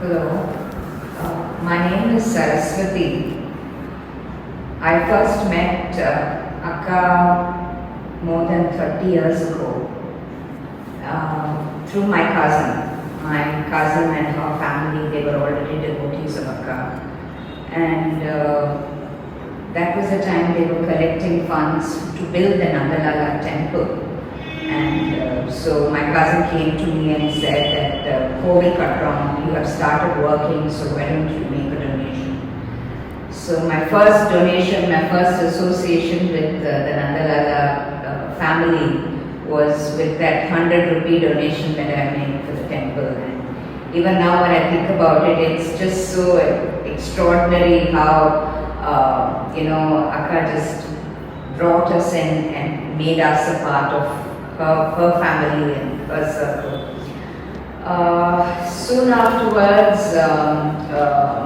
Hello, my name is Saraswati. I first met Akka more than 30 years ago through my cousin. My cousin and her family, they were already devotees of Akka. And that was the time they were collecting funds to build the Nandalala temple. And so my cousin came to me and said that Kovil Katram, you have started working, so why don't you make a donation? So my first donation, my first association with the Nandalala family was with that 100 rupee donation that I made for the temple. And even now when I think about it, it's just so extraordinary how Akka just brought us in and made us a part of her family and her circle. Soon afterwards,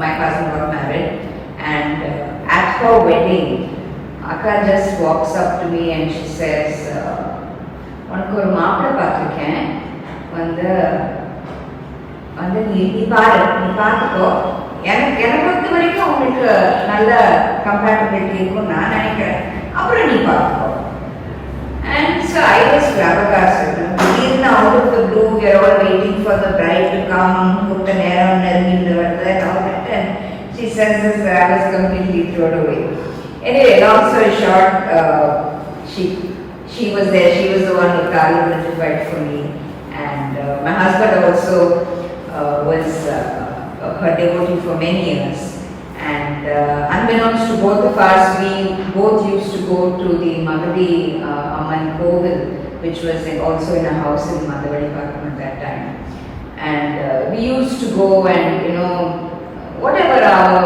my cousin got married, and at her wedding, Akka just walks up to me and she says, "உனக்கு ஒரு மாப்பிள்ளை பார்த்துருக்கேன், வந்து நீ பார்த்துக்கோ, எனக்கு பொறுத்த வரைக்கும் உங்களுக்கு நல்ல கம்பேட்டபிலிட்டி இருக்கும் நான் நினைக்கிறேன், அப்புறம் நீ பார்த்துக்கோ." And so I was flabbergasted. Even out of the blue, we are all waiting for the bride to come, put the hair on her and all that. And she says this, I was completely thrown away. Anyway, long story short, she was there. She was the one who qualified for me. And my husband also was her devotee for many years. And unbeknownst to both of us, we both used to go to the Magadi Amman Kovil, which was also in a house in Madhavadi Pakam at that time. And we used to go and, whatever our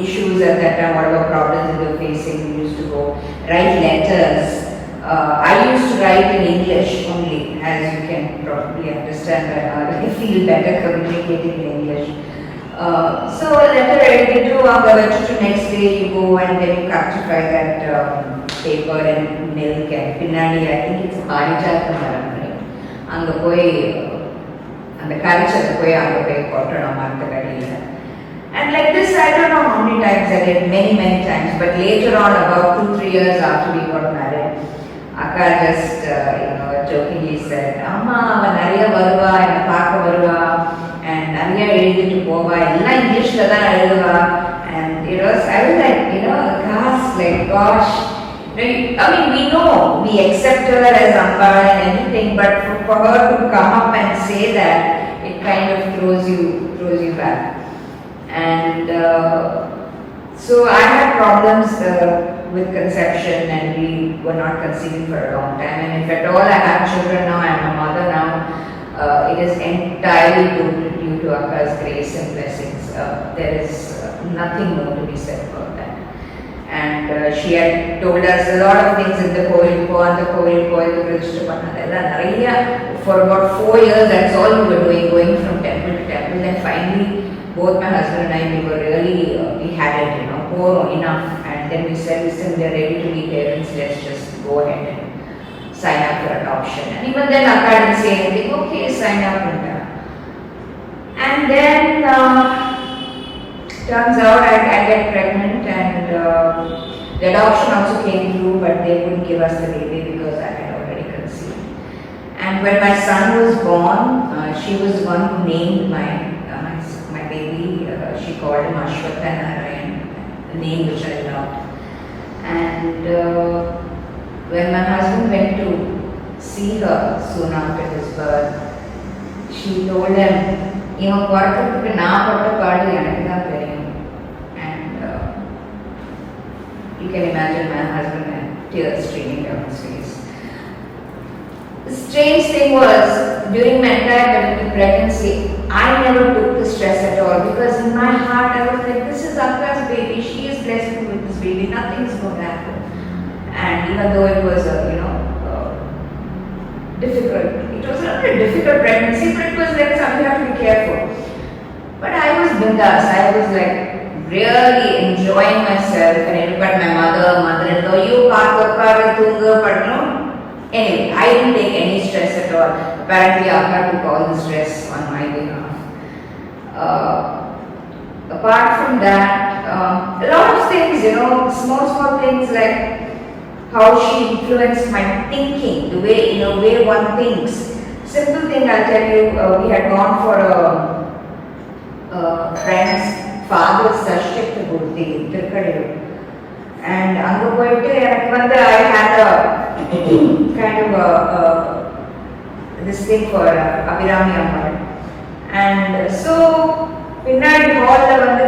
issues at that time, whatever problems we were facing, we used to go write letters. I used to write in English only, as you can probably understand. I feel better communicating in English. So letter edited to next day you go and then you rectify that paper and milk and pinadi, I think it's Parijata Maram. Anga poi and the culture poi anga poi kottana marthakadilla. And like this, I don't know how many times I did, many times, but later on, about 2-3 years after we got married, Akka just jokingly said, "Amma ava nariya varuva enna paaka varuva and nariya eludittu pova ella English la dhaan eludva." And I was like, gosh, I mean, we know, we accept her as Amba and anything, but for her to come up and say that, it kind of throws you back. And so I had problems with conception, and we were not conceiving for a long time. And if at all I have children now, I am a mother now, it is entirely due to Akka's grace and blessings. There is nothing more to be said about that. And she had told us a lot of things in the Kovil register for about 4 years. That's all we were doing, going from temple to temple. And finally, both my husband and I, we were really, we had it, enough. And then we said, listen, we are ready to be parents, let's just go ahead and sign up for adoption. And even then, Akka didn't say anything, okay, sign up. And then, turns out I get pregnant, and the adoption also came through, but they wouldn't give us the baby because I had already conceived. And when my son was born, she was the one who named my baby. She called him Ashwatha Narayan, the name which I loved. And when my husband went to see her soon after his birth, she told him, "இவன் பிறக்கிறதுக்கு நான் பட்ட பாடு எனக்கு தான் தெரியும்." And you can imagine my husband had tears streaming down his face. The strange thing was, during my entire pregnancy, I never took the stress at all, because in my heart I was like, this is Akka's baby, she is blessed with this baby, nothing is going to happen. And even though it was difficult, it was not a difficult pregnancy, but it was like something you have to be careful. But I was bindas, I was like really enjoying myself, and everybody, my mother-in-law, you but no. Anyway, I didn't take any stress at all. Apparently, Akka took all the stress on my behalf. apart from that, a lot of things, small things like how she influenced my thinking, the way, way one thinks. Simple thing, I'll tell you, we had gone for a friend's father's Sashakta Gurti, Tirukadiyur. And அங்க போயிட்டு எனக்கு வந்து I had a kind of this thing for Abhirami Ammal. And so பின்னாடி ஹால்ல வந்து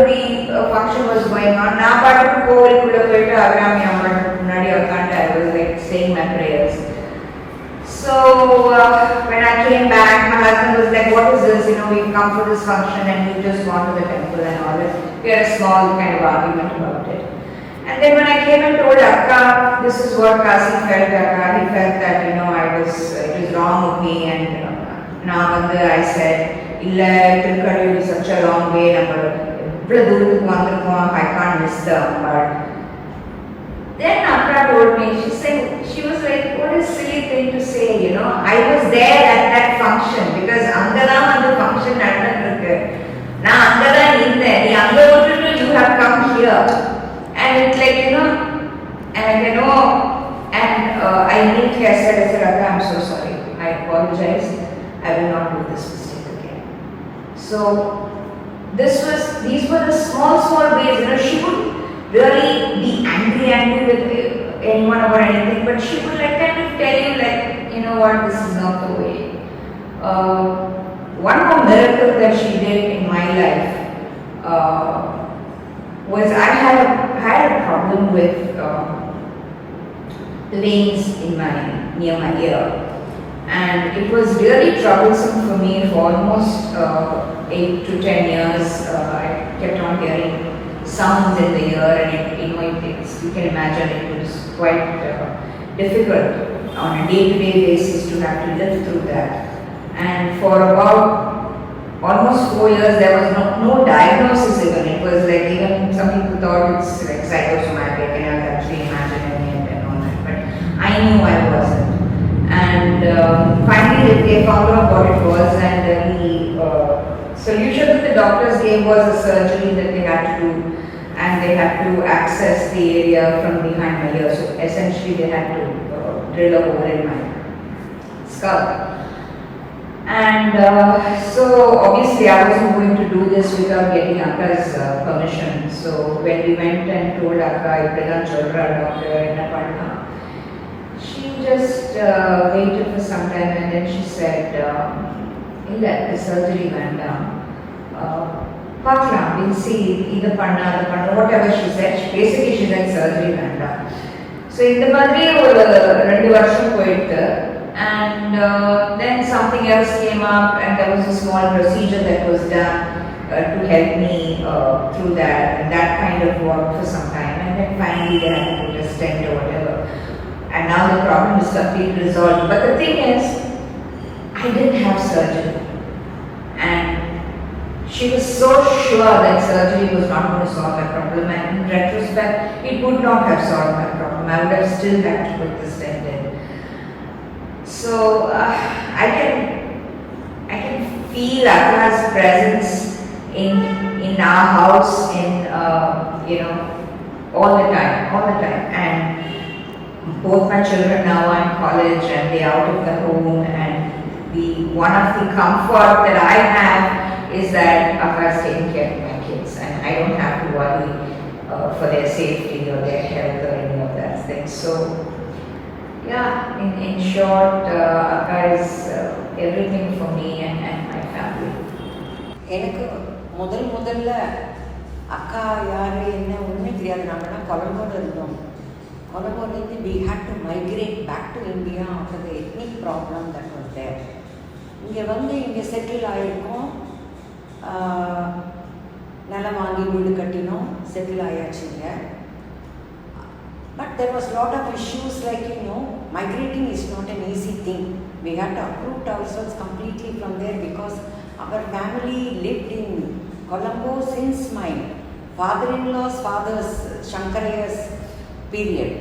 the function was going on. நான் பாட்டுக்கு கோவிலுக்குள்ள போயிட்டு அபிராமி அம்மாள் முன்னாடி உட்காந்து I was like saying my prayers. So when I came back, my husband was like, what is this? We come for this function and you just gone to the temple and all that. We had a small kind of argument about it. And then when I came and told Akka, this is what Kasi felt, Akka, he felt that, it was wrong with me. And now I said, illa Tirukadiyur is such a long way, I can't miss the Ammal. Then Akka told me, she was like, what a silly thing to say, I was there at that function because Angalam and the function நடந்துருக்கு. நான் அங்கதான் இருந்தேன். நீ அங்க விட்டுட்டு you have come here. And it's like, and I immediately said, Akka, I'm so sorry. I apologize. I will not do this mistake again. So these were the small ways, she wouldn't really be angry with anyone about anything, but she would like kind of tell you like, what, this is not the way. One more miracle that she did in my life was I had a problem with veins near my ear, and it was really troublesome for me for almost 8 to 10 years. I kept on hearing sounds in the ear, and you can imagine it was quite difficult on a day-to-day basis to have to live through that. And for about almost 4 years there was no diagnosis even. It was like, even some people thought it's like psychosomatic, and I was actually imagining it and all that, but I knew I wasn't. And finally they found out what it was, and the solution that the doctors gave was a surgery that they had to do, and they had to access the area from behind my ear. So essentially they had to drill a hole in my skull. And so obviously I wasn't going to do this without getting Akka's permission. So when we went and told Akka, doctor, she just waited for some time, and then she said, illa, the surgery went down. We'll see, either panna, whatever she said. Basically she said surgery went down. So in the madri or 2 varsham poittu. And then something else came up, and there was a small procedure that was done to help me through that, and that kind of worked for some time, and then finally they had to put a stent or whatever, and now the problem is completely resolved. But the thing is, I didn't have surgery, and she was so sure that surgery was not going to solve my problem, and in retrospect it would not have solved my problem. I would have still had to put the stent in. So I can feel Akka's presence in our house, all the time. And both my children now are in college and they are out of the home, and one of the comfort that I have is that Akka is taking care of my kids, and I don't have to worry for their safety or their health or any of that things. So yeah, in short, Akka is everything for me and my family. எனக்கு முதல்ல அக்கா யார் என்ன ஒன்றுமே தெரியாது. நாங்கள்லாம் கொலம்போடு இருந்தோம். கொலம்போலேருந்து we had to migrate back to India after the ethnic problem that was there. இங்கே இங்கே செட்டில் ஆகிருக்கோம், நிலம் வாங்கி வீடு கட்டினோம், settle ஆயாச்சுங்க. But there was a lot of issues like, migrating is not an easy thing. We had to uproot ourselves completely from there because our family lived in Colombo since my father-in-law's father's, Shankaraya's period.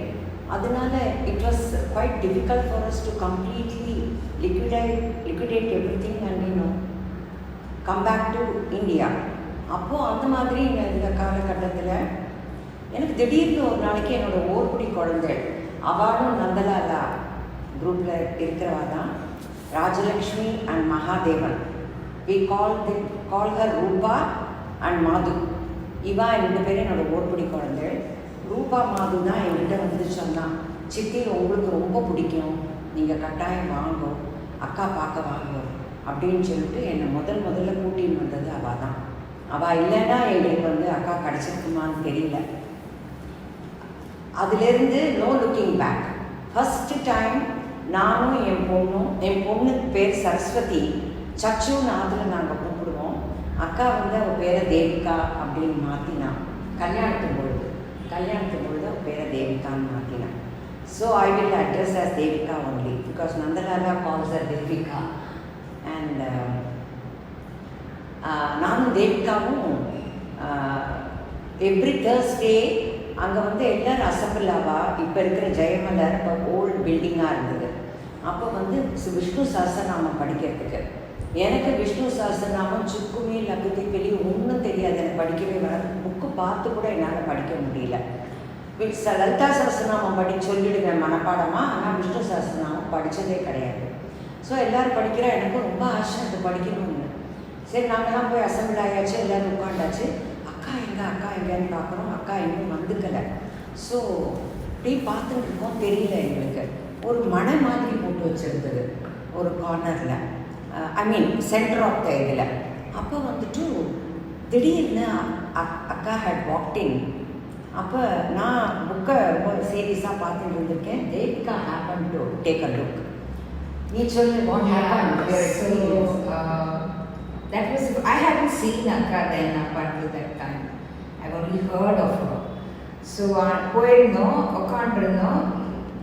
Adunala, it was quite difficult for us to completely liquidate everything and, come back to India. அப்போது அந்த மாதிரி இந்த காலகட்டத்தில் எனக்கு திடீர்னு ஒரு நாளைக்கு என்னோடய ஓர்படி குழந்தை, அவளும் நந்தலாலா குரூப்பில் இருக்கிறவா தான், Rajalakshmi and Mahadevan. We call her Rupa and Madhu. இவா 2 பேரும் என்னோடய ஓர்படி குழந்தை. ரூபா மாது தான் என்கிட்ட வந்து சொன்னான், சித்தி உங்களுக்கு ரொம்ப பிடிக்கும், நீங்கள் கட்டாயம் வாங்கும், அக்கா பார்க்க வாங்கும் அப்படின்னு சொல்லிட்டு என்னை முதல்ல கூட்டின்னு வந்தது அவள் தான். அவள் இல்லைன்னா எங்களுக்கு வந்து அக்கா கிடச்சிருக்குமான்னு தெரியல. அதுலேருந்து no looking back. First time நானும் என் பொண்ணுக்கு பேர் சரஸ்வதி, சச்சுன்னு அதில் நாங்கள் கூப்பிடுவோம். அக்கா வந்து அவள் பேரை தேவிகா அப்படின்னு மாற்றினான். கல்யாணத்தும் பொழுது அவள் பேரை தேவிகான்னு மாற்றினான். So I will address as Devika only because Nandalala calls her Devika. And நானும் தேவிகாவும் எவ்ரி தேர்ஸ்டே அங்கே வந்து எல்லோரும் அசம்பிள் ஆவா. இப்போ இருக்கிற ஜெயமலர் இப்போ ஓல்டு பில்டிங்காக இருந்தது. அப்போ வந்து விஷ்ணு சஹஸ்ரநாமம் படிக்கிறதுக்கு எனக்கு விஷ்ணு சஹஸ்ரநாமம் சுக்குமி லகுதி பெரிய ஒன்றும் தெரியாது. எனக்கு படிக்கவே வராது. புக்கு பார்த்து கூட என்னால் படிக்க முடியல. லலிதா சஹஸ்ரநாமம் சொல்லிடுவேன் மனப்பாடமாக, ஆனால் விஷ்ணு சஹஸ்ரநாமம் படித்ததே கிடையாது. ஸோ எல்லோரும் படிக்கிற எனக்கு ரொம்ப ஆசை அது படிக்கணும்னு. சரி நாங்கள்லாம் போய் அசம்பிள் ஆயாச்சு, எல்லோரும் உட்காண்டாச்சு. அக்கா எங்கேன்னு பார்க்குறோம், அக்கா இன்னும் வந்துக்கலை. ஸோ இப்படி பார்த்துட்டு இருக்கோம், தெரியல எங்களுக்கு. ஒரு மனை மாதிரி போட்டு வச்சுருந்தது ஒரு கார்னரில், ஐ மீன் சென்டர் ஆஃப் த இதில். அப்போ வந்துட்டு திடீர்னு அக்கா ஹேட் வாக்டின். அப்போ நான் புக்கை ரொம்ப சீரியஸாக பார்த்துட்டு இருந்திருக்கேன். Devika happen to take a look. நீ சொல்லு, what happen? That was, I hadn't seen Akka then up until that time. I've only heard of her. So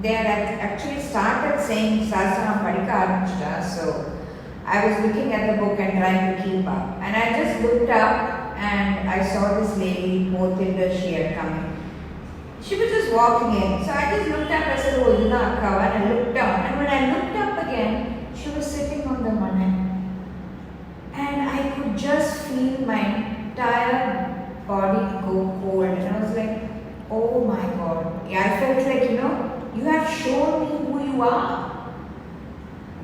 they had actually started saying Sahasranam Padika Arambhita. So I was looking at the book and trying to keep up. And I just looked up and I saw this lady, Motilda, she had come in. She was just walking in. So I just looked up, I said, oh, Ina Akka, and I looked down. And when I looked up again, she was sitting on the mane. And I could just feel my entire body go cold. And I was like, oh my God. Yeah, I felt like, you have shown me who you are.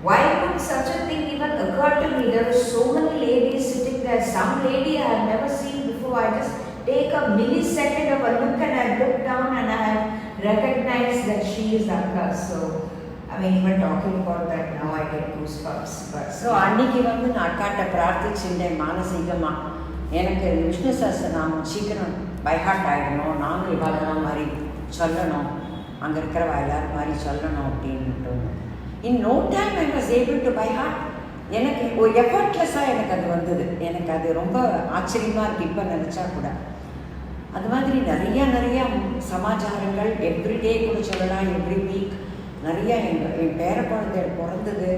Why would such a thing even occur to me? There were so many ladies sitting there. Some lady I have never seen before. I just take a millisecond of a look and I look down and I have recognized that she is Akka. So, I mean, even talking about that now, I get goosebumps. But so அன்றைக்கி வந்து நான் அக்காட்ட பிரார்த்திச்சுட்டேன் மானசீகமாக, எனக்கு விஷ்ணு சஹஸ்ரநாமம் சீக்கிரம் by heart ஆகிடணும், நானும் இவாளெல்லாம் மாதிரி சொல்லணும், அங்கே இருக்கிறவா எல்லாரும் மாதிரி சொல்லணும் அப்படின்ட்டு. In no time I was able to by heart. எனக்கு ஒரு எஃபர்ட்லெஸ்ஸாக எனக்கு அது வந்தது. எனக்கு அது ரொம்ப ஆச்சரியமாக இருக்குது இப்போ நினச்சா கூட. அது மாதிரி நிறையா சமாச்சாரங்கள் எவ்ரிடே கூட சொல்லலாம், எவ்ரி வீக் நிறையா என் பேர குழந்தை பிறந்தது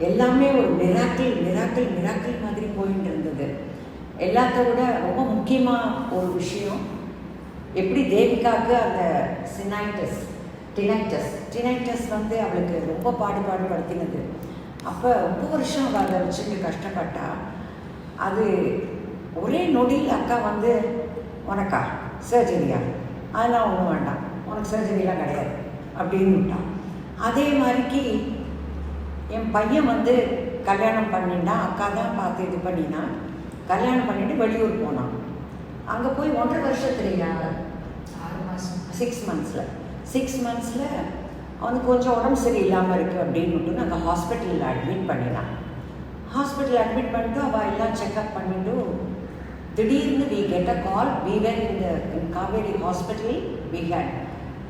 எல்லாமே ஒரு மிராக்கிள் மாதிரி போயிட்டு இருந்தது. எல்லாத்த விட ரொம்ப முக்கியமாக ஒரு விஷயம், எப்படி தேவிகாவுக்கு அந்த டினைட்டஸ் வந்து அவளுக்கு ரொம்ப பாடுபடுத்தினது. அப்போ ரொம்ப வருஷம் அவள் அதை வச்சுட்டு கஷ்டப்பட்டா. அது ஒரே நொடியில் அக்கா வந்து, உனக்கா சர்ஜரியா, அதெல்லாம் ஒன்றும் வேண்டாம், உனக்கு சர்ஜரிலாம் கிடையாது அப்படின்னு விட்டான். அதே மாதிரிக்கு என் பையன் வந்து கல்யாணம் பண்ணிட்டான். அக்கா தான் பார்த்து இது பண்ணினா. கல்யாணம் பண்ணிட்டு வெளியூர் போனான். அங்கே போய் 1.5 வருஷத்துலையா 6 மாதம் 6 மந்த்ஸில் அவனுக்கு கொஞ்சம் உடம்பு சரியில்லாமல் இருக்குது அப்படின்னுட்டு நாங்கள் ஹாஸ்பிட்டலில் அட்மிட் பண்ணினான். ஹாஸ்பிட்டலில் அட்மிட் பண்ணிட்டு அவள் எல்லாம் செக்அப் பண்ணிவிட்டு திடீர்னு we get a call. We were in Kaveri hospital. We had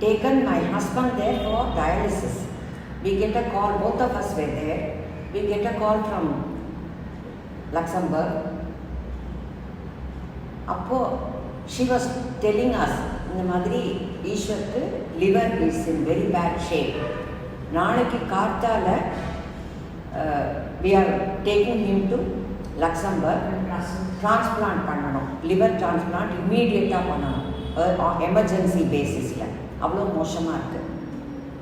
taken my husband there for dialysis. We get a call, both of us were there. We get a call from Luxembourg. அப்போ she was telling us, இந்த மாதிரி ஈஸ்வருக்கு liver is in very bad shape. நாளைக்கு கார்த்தால we are taking him to Luxembourg. Transplant பண்ணணும், liver transplant இம்மீடியட்டாக பண்ணணும், emergency பேசிஸில். அவ்வளோ மோசமாக இருக்குது.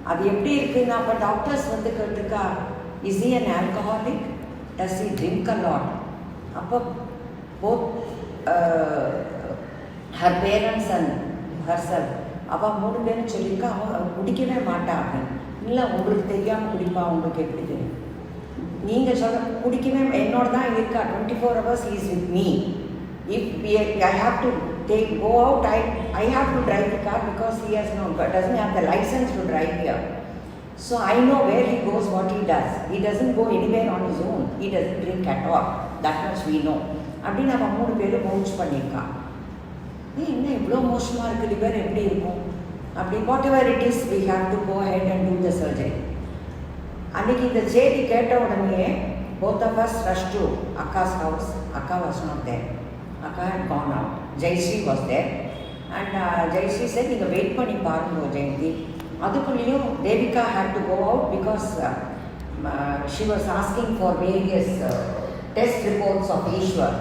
அது எப்படி இருக்குதுன்னா, அப்போ டாக்டர்ஸ் வந்து கேட்டிருக்கா, is he an alcoholic, does he drink a lot அப்போ both her parents and herself அவள் 3 பேரும் சொல்லியிருக்கா அவன் குடிக்கவே மாட்டாங்க. இல்லை உங்களுக்கு தெரியாமல் குடிப்பா, உங்களுக்கு எப்படி தெரியும்? நீங்கள் சொல்ல குடிக்கவே என்னோட தான் இருக்கா, 24 hours he is with me. If I have to go out, I have to drive the car because he doesn't have the license to drive here. So I know where he goes, what he does. He doesn't go anywhere on his own. He doesn't drink at all. That much we know. அப்படின்னு அவன் 3 பேரும் vouch பண்ணியிருக்கான். என்ன இவ்வளோ மோசமாக இருக்குது, liver எப்படி இருக்கும் அப்படி. Whatever it is, we have to go ahead and do the surgery. அன்றைக்கி இந்த செய்தி கேட்ட உடனே both of us rushed to Akka's house. Akka was not there. Akka had gone out. Jayashree was there. And Jayashree said, நீங்கள் wait பண்ணி பாருங்க ஜெயந்தி. அதுக்குள்ளேயும் Devika had to go out because she was asking for various test reports of Ishwar,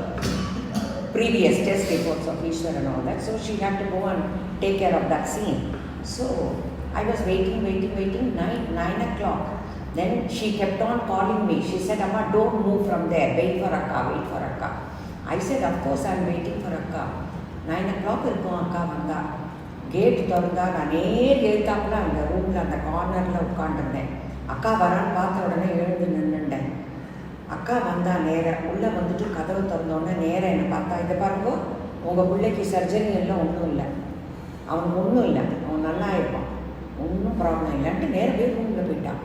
previous test reports of Ishwar and all that. So she had to go and take care of that scene. So I was waiting, 9 o'clock. Then she kept on calling me. She said, Amma, don't move from there. Wait for Akka. I said, of course I am waiting for Akka. 9 o'clock இருக்கும் அக்கா வந்தா. Gate திறந்தா நான் நேர் எழுத்தாப்புல அந்த ரூமில் அந்த கார்னரில் உட்காந்துருந்தேன். அக்கா வரான்னு பார்த்த உடனே எழுந்து நின்றுட்டேன். அக்கா வந்தா நேராக உள்ளே வந்துட்டு கதவு திறந்தோடனே நேராக என்னை பார்த்தா, இதை பாருங்கோ உங்கள் பிள்ளைக்கு சர்ஜரி எல்லாம் ஒன்றும் இல்லை, அவனுக்கு ஒன்றும் இல்லை, அவன் நல்லா இருப்பான், ஒன்றும் ப்ராப்ளம் இல்லைன்ட்டு நேரவே ரூமில் போயிட்டான்.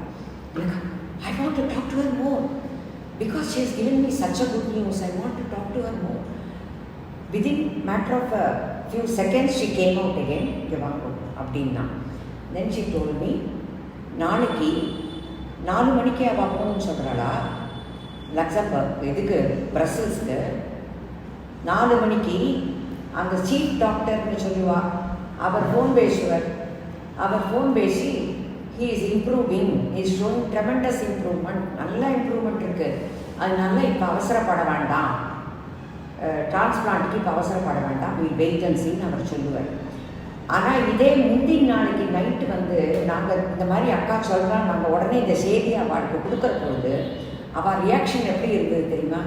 I want to talk to her more because she has given me such a good news. I want to talk to her more. Within matter of a few seconds she came out again. அப்படின்னா then she told me, நாளைக்கு 4 மணிக்கு அவள் போகணும்னு சொல்கிறாளா Luxembourg, எதுக்கு பிரசல்ஸ்க்கு 4 மணிக்கு அந்த chief டாக்டர்னு சொல்லுவா, அவர் ஃபோன் பேசுவார். அவர் ஃபோன் பேசி he is improving, he is showing tremendous improvement, நல்ல இம்ப்ரூவ்மெண்ட் இருக்குது, அதனால இப்போ அவசரப்பட வேண்டாம், டிரான்ஸ்பிளான்ட்டுக்கு இப்போ அவசரப்பட வேண்டாம், we wait and see அவர் சொல்லுவார். ஆனால் இதே முந்தின நாளைக்கு நைட்டு வந்து நாங்கள் இந்த மாதிரி அக்கா சொல்கிறோம், நாங்கள் உடனே இந்த செய்தியை அவளுக்கு கொடுக்குற பொழுது அவள் ரியாக்ஷன் எப்படி இருந்தது தெரியுமா?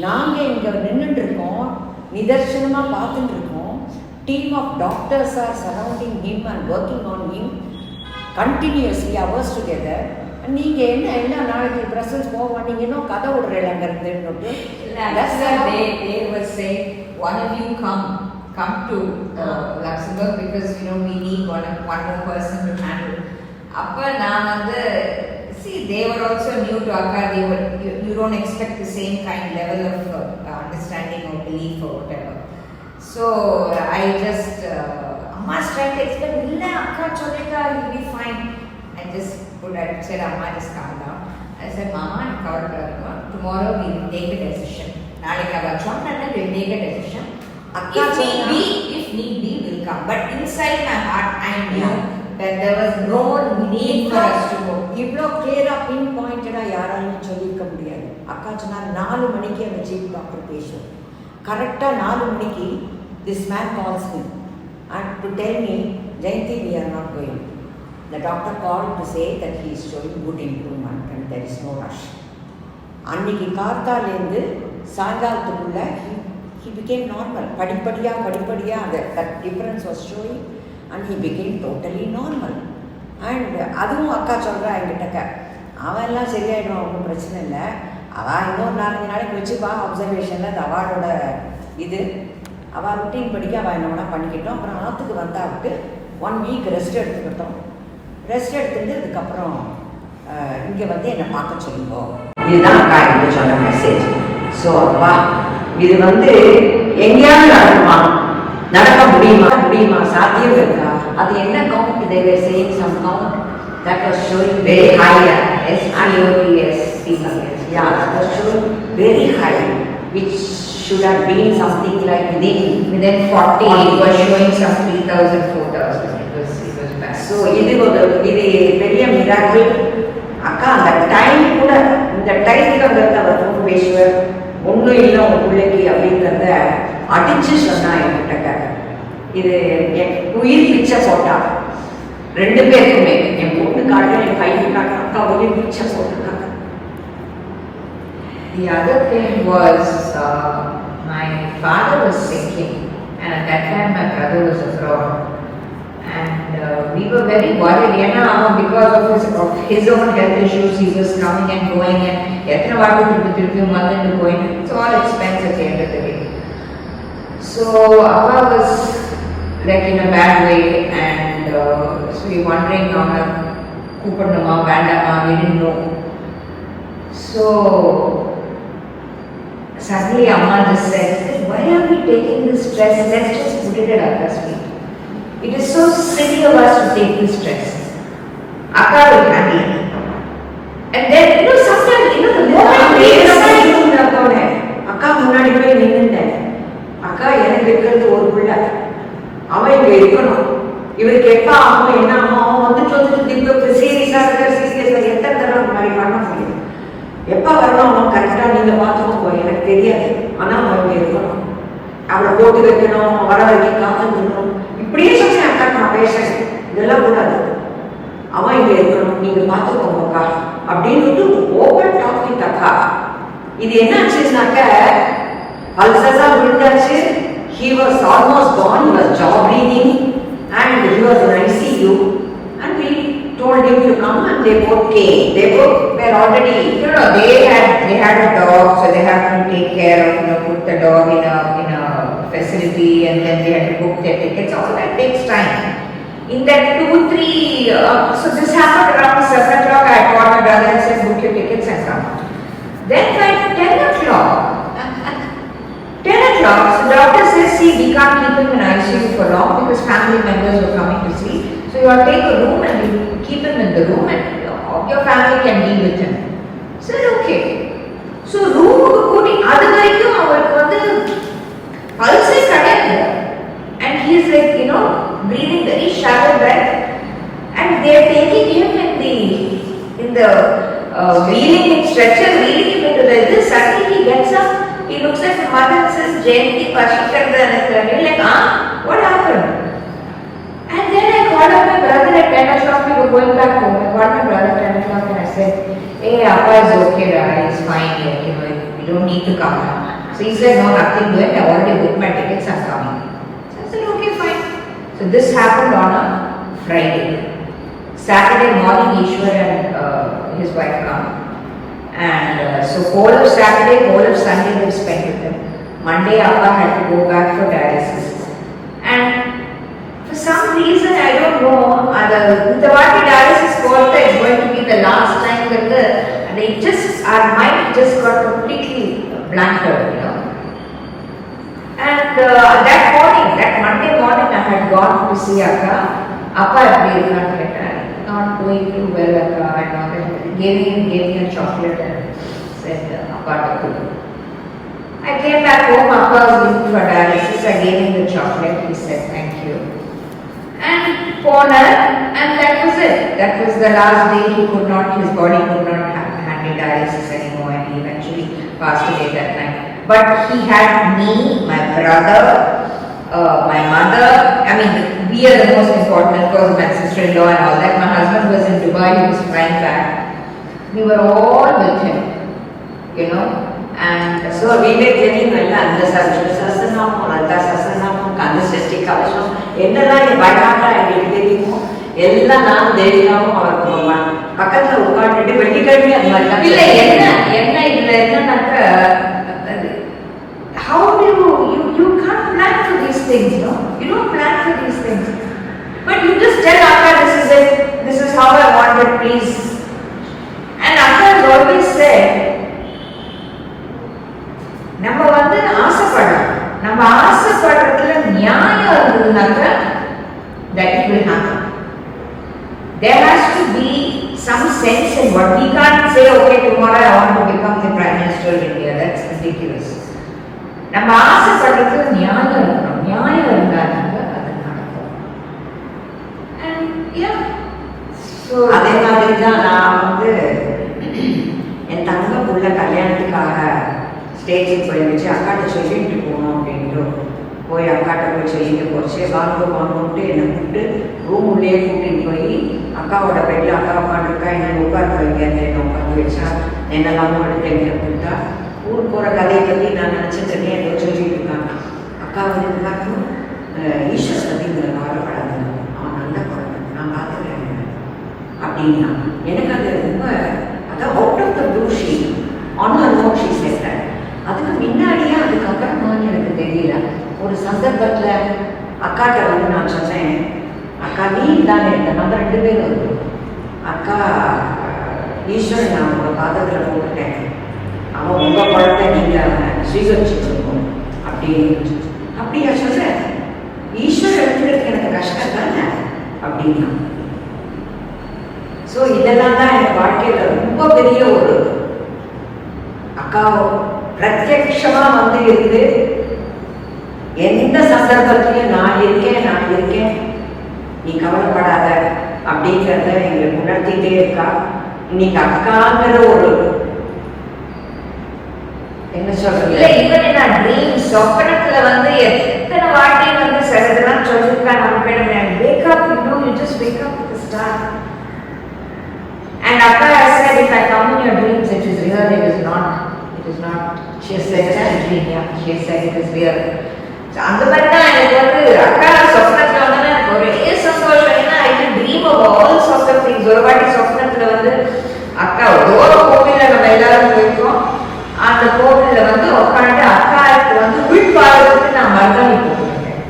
நாங்கள் இங்கே நின்றுட்டுருக்கோம், நிதர்சனமாக பார்த்துட்டு இருக்கோம், team of doctors are surrounding him and working on him continuously hours together. நீங்கள் என்ன எல்லாம் நாளைக்கு பிரசல்ஸ் போக மாட்டீங்கன்னா கதை விடுறேன் அங்கே இருந்துட்டு. They were saying, one of you come to Luxembourg because we need one more person to handle. அப்போ நான் வந்து see, they were also new to Akka. You don't expect the same kind level of understanding or belief or whatever. So I just Amma's trying to explain, illa Akka choleka, you'll be fine. I said, Amma, just calm down. I said, Mama, tomorrow we will take a decision. Nalikku ava chonnana we will take a decision. If need be, we'll come. But inside my heart, I knew that there was no need for us to go. இவ்வளோ கிளியராக பின் பாயிண்டடாக யாராலும் சொல்லியிருக்க முடியாது. அக்கா சொன்னால் 4 மணிக்கு அந்த chief doctor பேசும். கரெக்டாக 4 மணிக்கு this man calls me and to tell me, Jayanti, we are not going. The doctor called to say that he is showing good improvement and there is no rush. அன்னைக்கு கார்த்தாலேருந்து சாயங்காலத்துக்குள்ள he became normal. படிப்படியாக that difference was showing and he became totally normal. And அதுவும் அக்கா சொல்கிறா என்கிட்டக்க, அவன் எல்லாம் சரியாயிடும், ஒன்றும் பிரச்சனை இல்லை, அவள் இன்னொரு 4 நாளைக்கு வச்சுப்பா அப்சர்வேஷனில் அது அவளோட இது, அவள் ருட்டீன் படிக்க அவள் என்ன வேணால் பண்ணிக்கிட்டோம். அப்புறம் ஆற்றுக்கு வந்தாவிட்டு 1 வீக் ரெஸ்ட் எடுத்துக்கிட்டோம். ரெஸ்ட் எடுத்துட்டு அதுக்கப்புறம் இங்கே வந்து என்னை பார்க்க சொல்லுங்க. இதுதான் அக்கா என்று சொன்ன மெசேஜ். ஸோ அப்பா இது வந்து எங்கேயாவது நடக்க முடியுமா சாத்தியம் இருக்கா? அது என்ன count? they were saying some count that was showing very high, yeah, that was showing very high, which should have been something like within 40. It was showing some 3,000, 4,000. It was bad. So இது பெரிய miracle. அக்கா அந்த time கூட, இந்த டைத்துக்கு வந்து அவர் phone பேசுவார், ஒன்றும் இல்லை உங்கள் பிள்ளைக்கு அப்படிங்கிறத அடித்து சொன்னா என்கிட்ட. இது என் உயிர் பிச்சை போட்டா 2 பேருக்குமே, என் பொண்ணு காட்டில் என் பையனுக்காக அக்கா உயிர் பிச்சை போட்டிருக்காங்க. The other thing was father was sinking, and at that time my brother was abroad. And we were very worried, because of his own health issues, he was coming and going, and going. It's all expense at the end of the day. So Appa was like in a bad way, and so we were wondering, Kupadnama, Vandama, we didn't know. So suddenly Amma just said, why are we taking this stress? Let's just put it at Akka's feet. It is so silly of us to take this stress. Akka will handle it. And then, sometimes, the moment we அக்கா முன்னாடி போய் நின்றுட்டேன். அக்கா எனக்கு இருக்கிறது ஒரு பிள்ளை, அவன் இங்க இருக்கணும். இவருக்கு எப்ப ஆகும் என்ன ஆகும், அவன் வந்துட்டு சீரியஸா எத்தனை தடவை அந்த மாதிரி பண்ண முடியும். எப்ப வரணும் அவன் கரெக்டா நீங்க பார்த்துக்கோ, எனக்கு தெரியாது. ஆனா அவன் இங்க இருக்கணும், அவளை போட்டு வைக்கணும், வர வரைக்கும் காத்துக்கணும். இப்படியே சொன்னேன் அக்கா, நான் பேசுறேன், இதெல்லாம் கூடாது. அவன் இங்க இருக்கணும், நீங்க பார்த்துக்கோங்கக்கா அப்படின்னு ஓபன் டாபிக் அக்கா. இது என்ன ஆச்சுன்னாக்க அல்சஸா விழுந்தாச்சு. He was almost gone, he was jaw breathing and he was in ICU, and we told him to come and they both came. They both were already, they had a dog, so they had to take care of, put the dog in a facility, and then they had to book their tickets. All that takes time. In that 2-3, so this happened around 7 o'clock. I called my brother and said, book your tickets and come. Then by 10 o'clock, so the doctor says, see, we can't keep him in ICU for long because family members were coming to see. So you have to take a room and you keep him in the room, and your family can be with him. I said, okay. So room கூடி அது வரைக்கும் அவருக்கு வந்து பல்ஸே கிடையாது. And he is like, breathing very shallow breath, and they are taking him in the wheeling him, stretcher, wheeling him into this. Suddenly he gets up, he looks at the mother and says, Jayanti, Pashikar, like, what happened? And then I called up my brother at 10 o'clock. We were going back home. I called my brother at 10 o'clock and I said, hey, Appa is okay, he's fine, you don't need to come now. So he said, no, nothing doing, I already booked my tickets, I'm coming. So I said, okay, fine. So this happened on a Friday. Saturday morning, Ishwar and his wife come. And so whole of Saturday, whole of Sunday they spent with him. Monday, Appa had to go back for dialysis. And for some reason, I don't know, the dialysis course is going to be the last time and our mind just got completely blanked out, And that Monday morning, I had gone to see Akka. Appa not going too well, Akka. And gave me a chocolate and said, Appa to cook. I came back home, Appa was looking for dialysis. I gave him the chocolate. He said, thank you. And and that was it. That was the last day. His body could not handle dialysis anymore, and he eventually passed away that night. But he had me, my brother, my mother. We are the most important, of course, my sister-in-law and all that. My husband was in Dubai, he was flying back. We were all with him, and so we were telling the Sassanamam, Kandasesti Kavasam, என்னெல்லாம் பயமாட்டா எங்களுக்கு தெரியுமோ எல்லாம் நானும் தைரியமாகவும் அவருக்கு போவான். பக்கத்தில் உட்காந்துட்டு வெள்ளிக்கிழமை அது மாதிரி இல்லை. என்ன இதுல என்னன்னாக்க, how do you can't plan for these things, you don't plan for these things, but you just tell Akka, this is it, this is how I want it, please. And Akka has always said, நம்ம ஆசைப்படுறதுல நியாயம் இருந்ததுனாக்க that it will happen. There has to be some sense in what we can't say, okay, tomorrow I want to become the Prime Minister of India. That's ridiculous. நம்ம ஆசைப்படுறதுல நியாயம் இருக்கணும். நியாயம் இருந்தாங்க அது நடக்கும். And yeah, so அதே மாதிரி தான் நான் என் தங்க புள்ள கல்யாணத்துக்காக ஸ்டேஜுக்கு போய் வச்சு அக்காட்ட சொல்லிட்டு போகணும் அப்படின்ட்டு போய் அக்காட்ட போய் சொல்லிட்டு போச்சு. வாங்கன்ட்டு என்னை கூப்பிட்டு ரூம் உள்ளே கூட்டிட்டு போய் அக்காவோட பெட்டில் அக்கா உட்காந்துருக்கா, என்னை உட்காந்து வைங்க, என்னை உட்காந்து வச்சா, என்னெல்லாமும் எடுத்து எங்களை கொடுத்தா ஊர் போகிற கதையை பற்றி நான் நினச்சிட்டு ஏதோ சொல்லிட்டு இருக்காங்க. அக்கா வந்து எல்லாருக்கும் ஈஸ்வர் சதிங்கிற கவலைப்படாது, அவன் நல்ல குழந்தை, நான் பார்த்துக்கிறேன் அப்படின்னா எனக்கு அது ரொம்ப அதான் out of the blue she on the note she said. அதுக்கு முன்னாடியே அதுக்கப்புறமான்னு எனக்கு தெரியல. ஒரு சந்தர்ப்பத்தில் அக்காட்ட வந்து நான் சொன்னேன், அக்கா நீ தானே நம்ம 2 பேரும் இருக்கும், அக்கா ஈஸ்வரன் நான் உங்கள் பாதத்தில் போட்டுட்டேன், அவன் உங்கள் குழந்தை நீங்கள் ஸ்வீகரிச்சுருக்கோம் அப்படின்னு. அப்படியா சொல்கிறேன், ஈஸ்வரன் எடுத்துக்கிறதுக்கு எனக்கு கஷ்டம் தானே அப்படின்னா. ஸோ இதெல்லாம் தான் என் வாழ்க்கையில் ரொம்ப பெரிய ஒரு அக்கா பிரத்யட்சமாக வந்து இருந்து எந்த சந்தர்ப்பத்திலையும் நான் இருக்கேன் நீ கவலைப்படாத அப்படிங்கிறத எங்களுக்கு உணர்த்திட்டே இருக்கா. இன்னைக்கு அக்காங்கிற ஒரு என்ன சொல்றது இல்லை, ஈவன் நான் ட்ரீம் சொப்பனத்துல வந்து எத்தனை வாட்டி வந்து சிலதெல்லாம் சொல்லியிருக்கேன். நம்ம பேர் wake up, you just wake up with the star. And Akka has said, if I come in your dreams, it is real, it is not. She has said it is dream, yeah. She has said it is real. So, அந்த மாதிரி தான் எனக்கு வந்து அக்கா சொப்னத்தில் வந்து எனக்கு ஒரே சந்தோஷம். ஏன்னா I can dream of all sorts of things. ஒரு வாட்டி சொப்னத்தில் வந்து அக்கா ஒரு கோவிலில் நம்ம எல்லாரும் போயிருக்கோம். அந்த கோவிலில் வந்து உட்காந்து அக்காவுக்கு வந்து உள்பாதத்துக்கு நான் மருதாணி போட்டுருக்கேன்.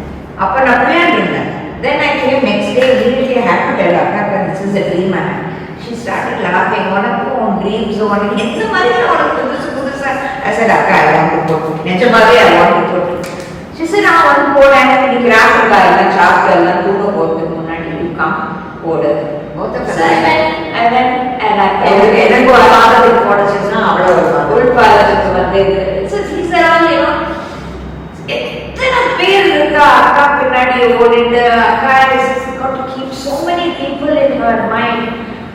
அப்போ நான் பிள்ளையாண்டு இருந்தேன். Then I came next day immediately I had to tell அக்கா this is a dream. She started laughing. உனக்கும் உன் ட்ரீம்ஸ் உனக்கு எந்த மாதிரி உனக்கு புதுசா I said, அக்கா I want to put. நிஜமாவே I want to put. She said, நான் வந்து போனேன், நீ கிராஃப்ட் எல்லாம் சாப்பிட்டு எல்லாம் தூங்க போகிறதுக்கு முன்னாடி you come போடு. எனக்கு ஒரு பாதத்துக்கு போடச்சுன்னா அவ்வளோ உள் பாதத்துக்கு வந்து எத்தனை பேர் இருக்கா அக்கா பின்னாடி ஓடிட்டு. அக்கா is got to keep so many people in her mind,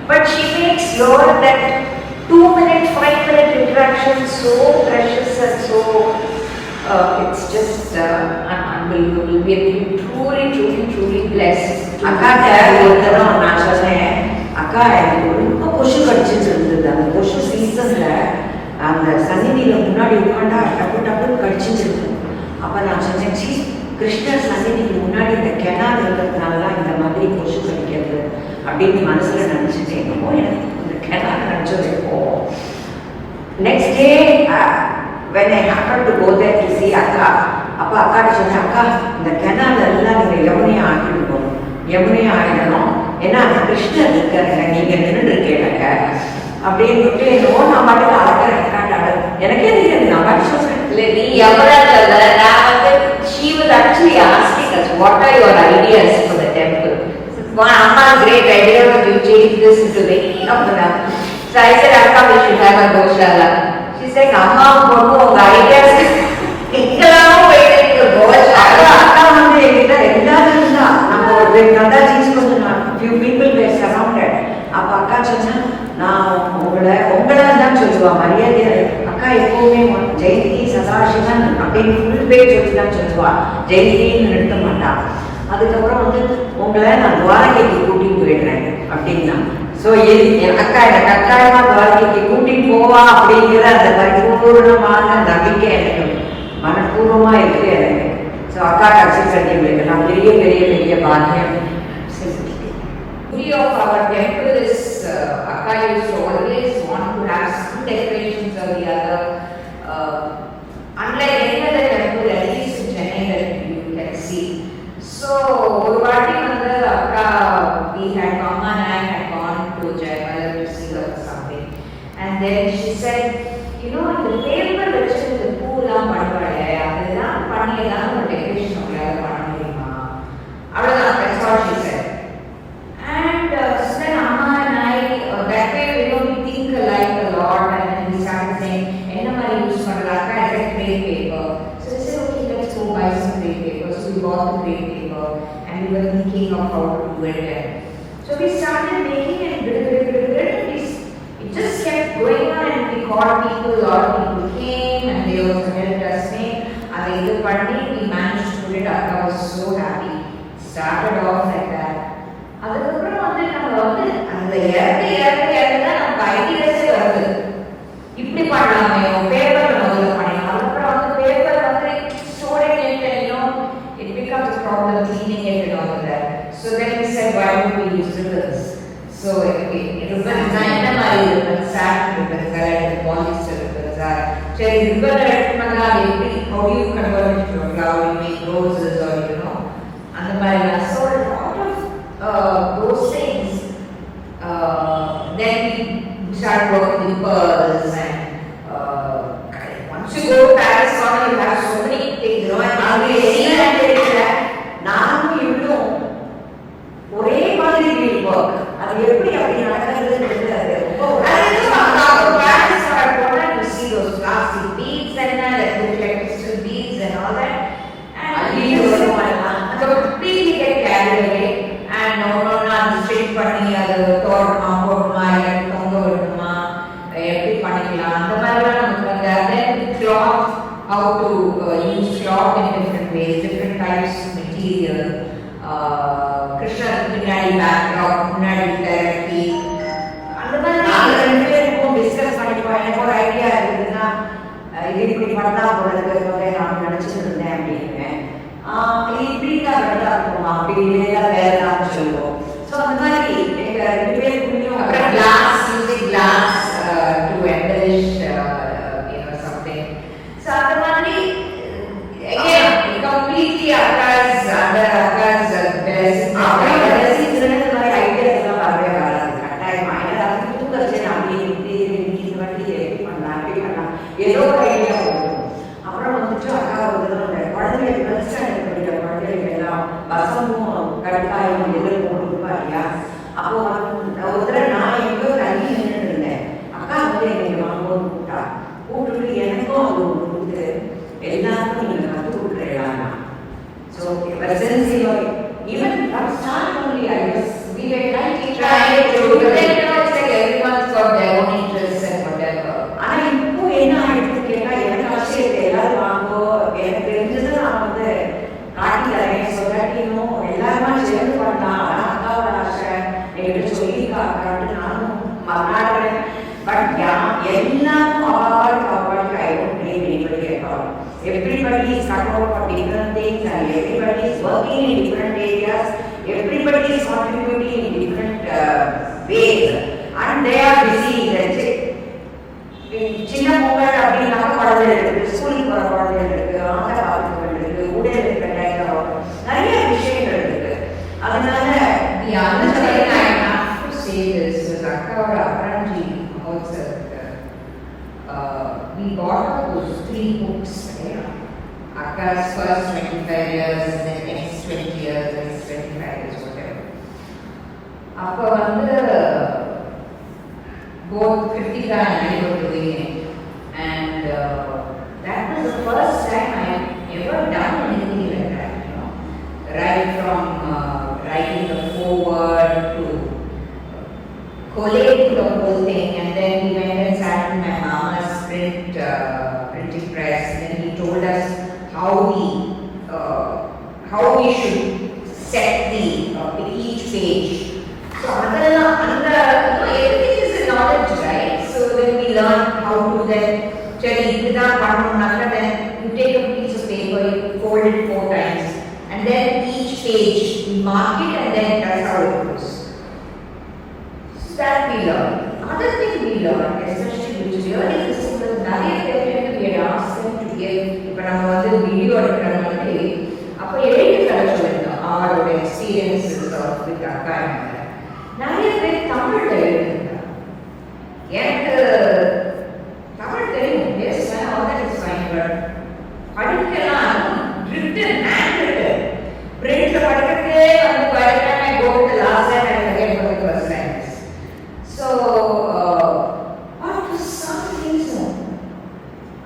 but she makes sure that 2-minute, 5-minute interactions so precious and so it's just unbelievable. We are truly blessed. அக்காட்ட ஒரு தடவை நான் சொன்னேன், அக்கா எனக்கு ரொம்ப கொசு கடிச்சிட்டு இருந்தது. அந்த கொசு சீசனில் அந்த சந்நிதியில் முன்னாடி உட்காண்டா டப்பு கடிச்சிட்டு இருக்கும். அப்போ நான் சொன்னேன், கிருஷ்ணர் சந்நிதிக்கு முன்னாடி இந்த கெனால் இருக்கிறதுனால தான் இந்த மாதிரி கொசு கடிக்கிறது அப்படின்னு மனசில் நினச்சிட்டேன். என்னமோ எனக்கு இந்த கெனால் நினச்சது இப்போ. Next day when I happened to go there to see அக்கா, அப்போ அக்காட்ட சொன்னேன், அக்கா இந்த கெனால் எல்லாம் நீங்கள் யமுனையை ஆக்கிட்டு போகணும், யமுனையை ஆகிடணும், ஏன்னா அந்த கிருஷ்ணர் இருக்காருங்க, நீங்கள் நின்றுட்டு இருக்கேங்க அப்படின்னு என்னவோ நான் பாட்டுக்கு அழகிறேன். எனக்கே தெரியாது, நான் பாட்டு சொல்கிறேன். இல்லை நீ எவ்வளோ நான் வந்து she was actually asking us, what are your ideas for the temple? Amma, great idea, but you change this into the Amanam. So I said, Akka, we should have a Goshala. She said, Amma, உங்க ideas எங்கெல்லாம் போயிட்டு Goshala. அக்கா வந்து என்கிட்ட எல்லாரும் தான் நம்ம ஒரு கதாஜிஸ் கொஞ்சம் few people were surrounded. அப்போ அக்கா சொன்னா, நான் உங்களை தான் சொல்லுவா மரியாதையா. அக்கா எப்பவுமே ஜெயந்தி சதாசிவன் அப்படின்னு ஃபுல் பேர் சொல்லி தான் சொல்லுவா, ஜெயந்தின்னு நிறுத்த மாட்டா. அதுக்கப்புறம் வந்து உங்களை நான் துவாரகைக்கு கூட்டிட்டு போயிடுறேன் அப்படின்னா. ஸோ என் அக்கா எனக்கு கட்டாயமாக துவாரகைக்கு கூட்டிட்டு போவா அப்படிங்கிற அந்த பரிபூர்ணமான நம்பிக்கை எனக்கு மனப்பூர்வமாக இருக்குது எனக்கு. ஸோ அக்கா கட்சி கட்டிகளுக்கெல்லாம் பெரிய பாக்கியம். Beauty of our temple is Akka used to always want to have some decorations or the other. Unlike any other temple, at least in Chennai, that you can see. So, ஒரு வாட்டி வந்து அக்கா Amma and I had gone to Jayamala to see her for something. And then she said, you know, இந்த paper வச்சு இந்த பூலாம் பண்ணுவாங்க, அதெல்லாம் பண்ணி ஏதாவது ஒரு டெக்கரேஷன் உங்களால் பண்ண முடியுமா? அவ்வளோதான், that's what she said. And then Amma and I, that way we think alike a lot, and then we started saying, enna mari use pandra, Akka has a crepe paper. So we said, okay, let's go buy some crepe paper. So we bought the crepe paper, and we were thinking of how to do it. So we started making it, it just kept going on, and we called people, a lot of people came, and they also helped us make. And we managed to do it. Akka was so happy. Started off like that. அதுக்கப்புறம் வந்து நம்ம வந்து அந்த இறந்து நமக்கு ஐடியாஸே வருது, இப்படி பண்ணலாமே பேப்பர் முதல்ல பண்ணிடலாம். அதுக்கப்புறம் வந்து பேப்பர் வந்து ஸ்டோரேஜ் ribbon design என்ன மாதிரி ribbon, satin ribbons, polyester ribbons, சரி ribbon எடுக்கணும்னா எப்படி, how do you convert it to a flower, you make roses or you know, அந்த மாதிரி. So a lot of those things, then we start working with pearls and once you go to Paris, you have so many things, you know, நானும் இவளும் ஒரே மாதிரி wheel work, அது எப்படி அப்படி நடக்கிறதுன்னு completely get carried away and no straight பண்ணி அது தோரணமா போடணுமா இல்லை தொங்க விடணுமா எப்படி பண்ணிக்கலாம் அந்த மாதிரிலாம் நமக்கு வந்து then cloth, how to use cloth in different ways, different types of material, கிருஷ்ணருக்கு பின்னாடி பேக்ராப் முன்னாடி டைரக்ட்லி அந்த மாதிரி நாங்கள் 2 பேருக்கும் டிஸ்கஸ் பண்ணிப்போம். எனக்கு ஒரு ஐடியா இருக்குதுன்னா இது இப்படி பண்ணா போடுறது நான் நினச்சிட்டு இருந்தேன் அப்படின்னு, இப்படி தான் நல்லா இருக்குமா அப்படி இல்லையா வேற ஏதாவது சொல்லுவோம். ஸோ அந்த மாதிரி எங்கள் 2 பேருக்குள்ளேயும் அப்புறம் glass, using glass to embellish something. So அந்த மாதிரி again completely occurs under Aka's blessing. இந்த மாதிரி ஐடியாஸ் எல்லாம் வரவே வராது. கட்டாயமா ஏதாவது தூக்கச்சு அப்படி இப்படி இந்த மாதிரி எப்படி பண்ணலாம் அப்படி பண்ணலாம் ஏதோ ஒரு ஐடியா போகும். அப்புறம் வந்துட்டு அக்கா வந்து அந்த குழந்தைகளுக்கு ஃபர்ஸ்ட் ஸ்டாண்டர்ட் படிக்கிற குழந்தைகளுக்கு எல்லாம் வசமும் கட்டாயம் எதிர்ப்பு கொடுப்பா இல்லையா. அப்போ ஒரு தடவை நான் எங்கேயோ தள்ளி நின்று இருந்தேன். அக்கா வந்து என்னை வாங்கும்போது கூப்பிட்டு எனக்கும் அது ஒன்று கொடுத்து எல்லாருக்கும் நீங்கள் கற்றுக் கொடுக்குறீங்களா. So even from start only I was we were trying to do that. It's like everyone's got their own interests and whatever. ஆனா இப்போ என்ன ஆயிடுச்சு கேட்டா எனக்கு ஆசையை எல்லாரும் வாங்கோ எனக்கு தெரிஞ்சது நான் வந்து காட்டி தரேன் சொல்லாட்டியும் எல்லாருமா சேர்ந்து பண்ணலாம். ஆனா அக்காவோட ஆசை என்கிட்ட சொல்லி காட்டு நானும் மறநாடுறேன். பட் எல்லாரும் award I don't blame anybody at all. Everybody is cut out for different things and everybody is working in different areas. Everybody is contributing in different ways and they are busy. That's it. சின்ன mobile அப்படின்னாக்க குழந்தைகள் இருக்குது, ஸ்கூலுக்கு போகிற குழந்தைகள் இருக்குது, ஆதார் ஆபத்துகள் இருக்குது, உடல் இருக்கிற நிறைய விஷயங்கள் இருக்குது. அதனால அக்காவோட அப்ராஞ்சி also we bought those 3 books, Aka's first 25 years and then next 20 years, next 25 years, whatever. அப்போ வந்து both Kritika and I were doing it, and that was the first time I had ever done anything like that, you know, right from writing the foreword to collating the whole thing, and then we went and sat in my mama's printing press, and then he told us how we should set the each page. So everything is a knowledge, right? So when we learn how to then then you take a piece of paper, you fold it 4 times, and then each page you mark it, and then that's how it goes. So that we learn. Another thing we learn, especially which really is the நிறைய பேருக்கு we had asked them to give, இப்போ நம்ம வந்து video எடுக்கிற மாதிரி அப்போ எழுதி தர சொல்லியிருந்தோம் அவரோட எக்ஸ்பீரியன்ஸஸ் வித் அக்கா. நிறைய பேர் தமிழ்ல எழுதிருந்தாங்க. எனக்கு தமிழ் தெரியும், பேசுவேன், ஆர்கனைஸ் பட் படிக்கலாம் ரிட்டன் ஹேண்ட் ரிட்டன் பிரிண்ட்ல படிக்கிறதே வந்து படிக்காம go to the last time and again for the first time. So for some reason,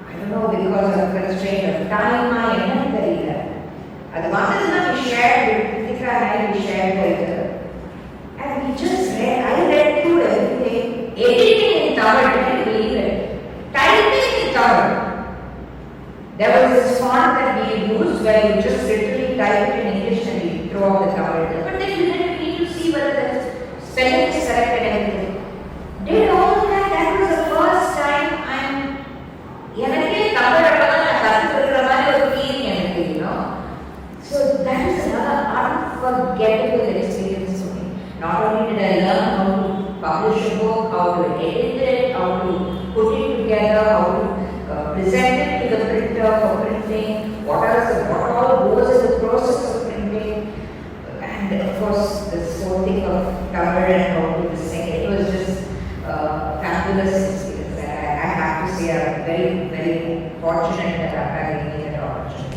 I don't know, because of constraint of time, என்னன்னு தெரியல, அது வந்ததுன்னா we shared with Kritika and I, we shared with her, and we just read, I read through everything, editing in Tamil, I didn't believe it, typing in Tamil. There was this font that we used where you just literally type it in English and you throw out the Tamil, but then you didn't need to see whether the spelling is correct and everything. Did all that, that was the first time எனக்கே தமிழ் அப்பதான் நான் கற்றுக்கிற மாதிரி ஒரு feeling எனக்கு, you know. So that is another unforgettable experience for me. Not only did I learn how to publish a book, how to edit it, how to put it together, how to present it to the printer for printing, what all goes in the process of printing, and of course this whole thing of cover and how to sing. It was just fabulous experience. I have to say I'm very, very fortunate that I had given me that opportunity.